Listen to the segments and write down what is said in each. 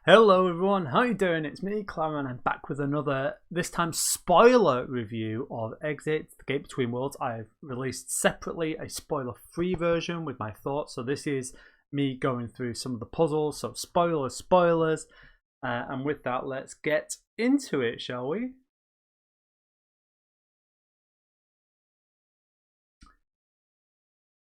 Hello everyone, how you doing? It's me, Clara, and I'm back with another, this time, spoiler review of Exit, The Gate Between Worlds. I've released separately a spoiler-free version with my thoughts, so this is me going through some of the puzzles, so spoilers, and with that, let's get into it, shall we?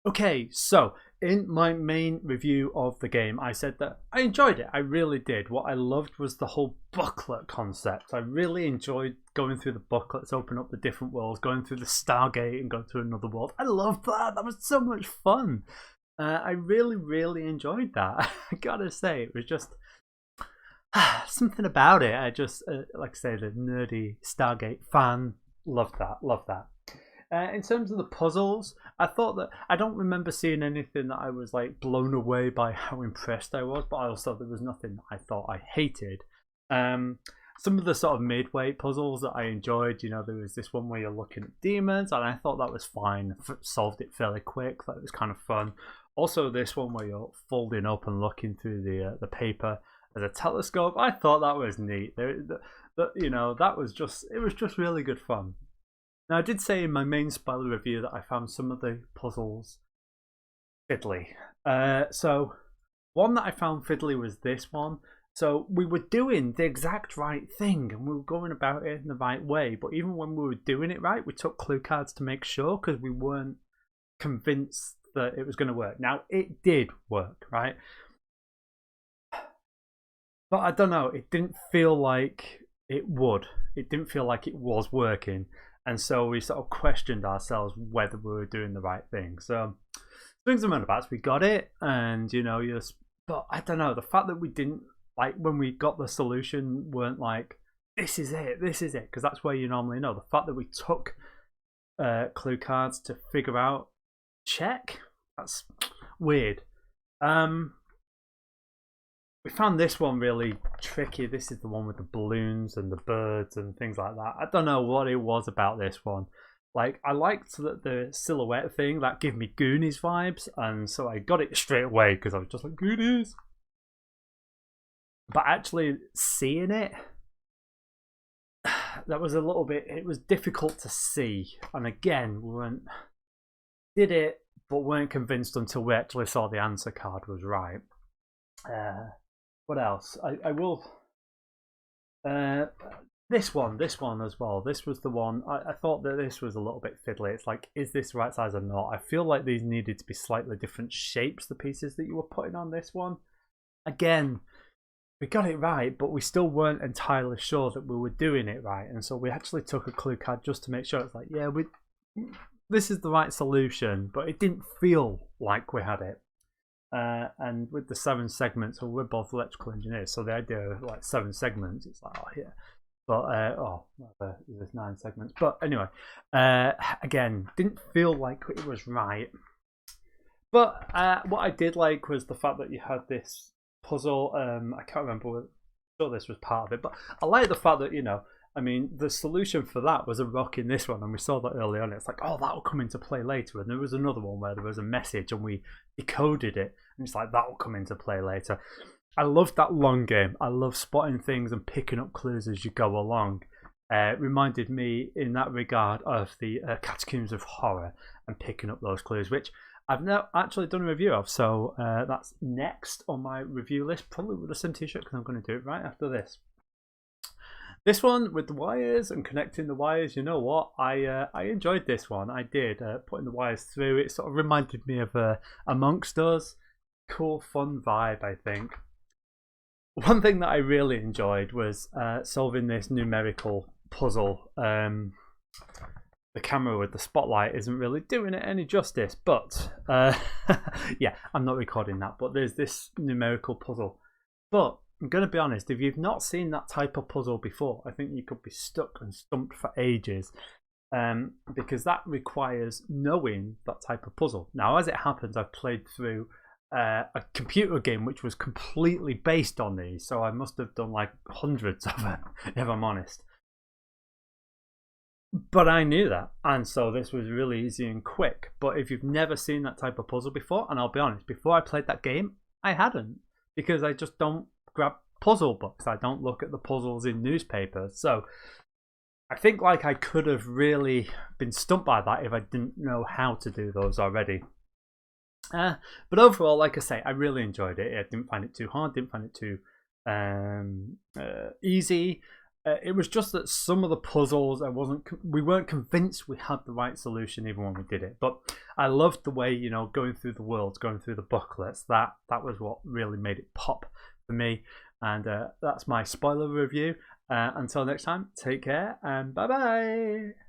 Okay, so in my main review of the game, I said that I enjoyed it. I really did. What I loved was the whole booklet concept. I really enjoyed going through the booklets, open up the different worlds, going through the Stargate and going to another world. I loved that. That was so much fun. I really enjoyed that. I gotta say, it was just something about it. I just, like I say, the nerdy Stargate fan, loved that. In terms of the puzzles, I thought that I don't remember seeing anything that I was like blown away by how impressed I was, but also there was nothing that I thought I hated. Some of the sort of midway puzzles that I enjoyed, you know, there was this one where you're looking at demons, and I thought that was fine. Solved it fairly quick. That was kind of fun. Also, this one where you're folding up and looking through the paper as a telescope, I thought that was neat. You know, it was just really good fun. Now, I did say in my main spoiler review that I found some of the puzzles fiddly. So, one that I found fiddly was this one. So, we were doing the exact right thing and we were going about it in the right way. But even when we were doing it right, we took clue cards to make sure because we weren't convinced that it was going to work. Now, it did work, right? But I don't know, it didn't feel like it would. It didn't feel like it was working. And so we sort of questioned ourselves whether we were doing the right thing. So, swings and roundabouts, we got it. And, you know, but I don't know, the fact that we didn't, like, when we got the solution, weren't like, this is it, because that's where you normally know. The fact that we took clue cards to figure out, check, that's weird. We found this one really tricky. This is the one with the balloons and the birds and things like that. I don't know what it was about this one. Like, I liked the silhouette thing. That gave me Goonies vibes. And so I got it straight away because I was just like, Goonies. But actually seeing it, that was a little bit, it was difficult to see. And again, did it, but weren't convinced until we actually saw the answer card was right. What else? I will. This one as well. This was the one. I thought that this was a little bit fiddly. It's like, is this the right size or not? I feel like these needed to be slightly different shapes, the pieces that you were putting on this one. Again, we got it right, but we still weren't entirely sure that we were doing it right. And so we actually took a clue card just to make sure. It's like, yeah, this is the right solution, but it didn't feel like we had it. And with the 7 segments, well, we're both electrical engineers, so the idea of like 7 segments, it's like, oh yeah, but there's 9 segments. But anyway, again, didn't feel like it was right. But what I did like was the fact that you had this puzzle. I can't remember. I'm sure this was part of it, but I like the fact that, you know, I mean, the solution for that was a rock in this one, and we saw that early on. It's like, oh, that will come into play later. And there was another one where there was a message, and we decoded it, and it's like, that will come into play later. I love that long game. I love spotting things and picking up clues as you go along. It reminded me in that regard of the Catacombs of Horror and picking up those clues, which I've now actually done a review of. So that's next on my review list, probably with the same t-shirt, because I'm going to do it right after this. This one with the wires and connecting the wires, you know what? I enjoyed this one. I did. Putting the wires through, it sort of reminded me of Amongst Us. Cool, fun vibe, I think. One thing that I really enjoyed was solving this numerical puzzle. The camera with the spotlight isn't really doing it any justice, but yeah, I'm not recording that. But there's this numerical puzzle. But I'm going to be honest, if you've not seen that type of puzzle before, I think you could be stuck and stumped for ages, because that requires knowing that type of puzzle. Now, as it happens, I've played through a computer game which was completely based on these, so I must have done like hundreds of them, if I'm honest. But I knew that, and so this was really easy and quick. But if you've never seen that type of puzzle before, and I'll be honest, before I played that game, I hadn't, because I just don't grab puzzle books. I don't look at the puzzles in newspapers. So I think like I could have really been stumped by that if I didn't know how to do those already. But overall, like I say, I really enjoyed it. I didn't find it too hard, didn't find it too easy. It was just that some of the puzzles we weren't convinced we had the right solution even when we did it. But I loved the way, you know, going through the worlds, going through the booklets. That was what really made it pop for me. And that's my spoiler review. Until next time, take care and bye bye.